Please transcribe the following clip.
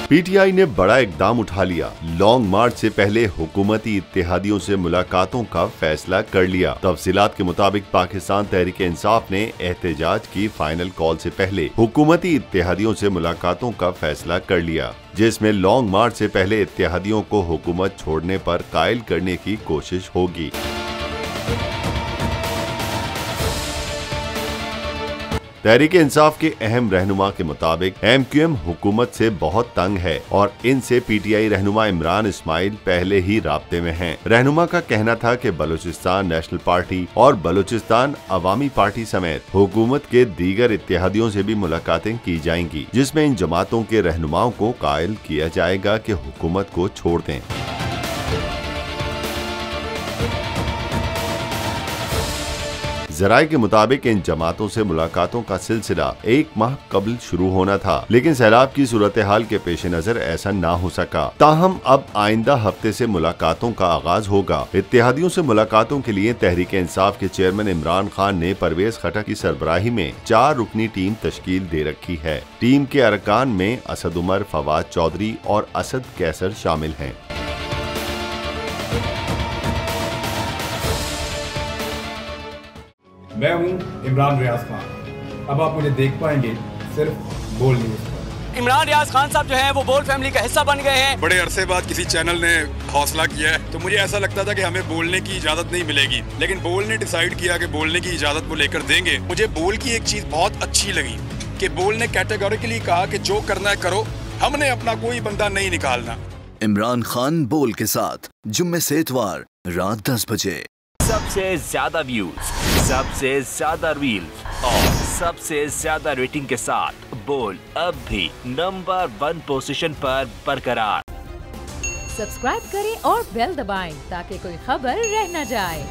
PTI ने बड़ा इकदाम उठा लिया। लॉन्ग मार्च से पहले हुकूमती इत्तेहादियों से मुलाकातों का फैसला कर लिया। तफसीलात के मुताबिक पाकिस्तान तहरीक इंसाफ ने एहतजाज की फाइनल कॉल से पहले हुकूमती इत्तेहादियों से मुलाकातों का फैसला कर लिया, जिसमें लॉन्ग मार्च से पहले इत्तेहादियों को हुकूमत छोड़ने पर कायल करने की कोशिश होगी। तहरीक इंसाफ के अहम रहनुमा के मुताबिक MQM हुकूमत से बहुत तंग है और इनसे पीटीआई रहनुमा इमरान इस्माइल पहले ही राब्ते में हैं। रहनुमा का कहना था कि बलूचिस्तान नेशनल पार्टी और बलूचिस्तान अवामी पार्टी समेत हुकूमत के दीगर इत्तेहादियों से भी मुलाकातें की जाएंगी, जिसमें इन जमातों के रहनुमाओं को कायल किया जाएगा कि हुकूमत को छोड़ दें। जराये के मुताबिक इन जमातों से मुलाकातों का सिलसिला 1 माह कबल शुरू होना था, लेकिन सैलाब की सूरत हाल के पेश नजर ऐसा ना हो सका। ताहम अब आइंदा हफ्ते से मुलाकातों का आगाज होगा। इत्तेहादियों से मुलाकातों के लिए तहरीक इंसाफ के चेयरमैन इमरान खान ने परवेज खटक की सरबराही में 4 रुकनी टीम तश्कील दे रखी है। टीम के अरकान में असद उमर, फवाद चौधरी और असद कैसर शामिल हैं। मैं हूं इमरान रियाज खान। अब आप मुझे देख पाएंगे सिर्फ बोल न्यूज़ पर। इमरान रियाज खान साहब जो हैं वो बोल फैमिली का हिस्सा बन गए हैं। बड़े अरसे बाद किसी चैनल ने हौसला किया है, तो मुझे ऐसा लगता था कि हमें बोलने की इजाजत नहीं मिलेगी, लेकिन बोल ने डिसाइड किया कि बोलने की इजाजत को लेकर देंगे। मुझे बोल की एक चीज बहुत अच्छी लगी कि बोल ने कैटेगोरिकली कहा कि जो करना है करो, हमने अपना कोई बंदा नहीं निकालना। इमरान खान बोल के साथ जुम्मे से इतवार रात 10 बजे। सबसे ज्यादा व्यूज, सबसे ज्यादा रील्स और सबसे ज्यादा रेटिंग के साथ बोल अब भी नंबर 1 पोजीशन पर बरकरार। सब्सक्राइब करें और बेल दबाएं ताकि कोई खबर रह न जाए।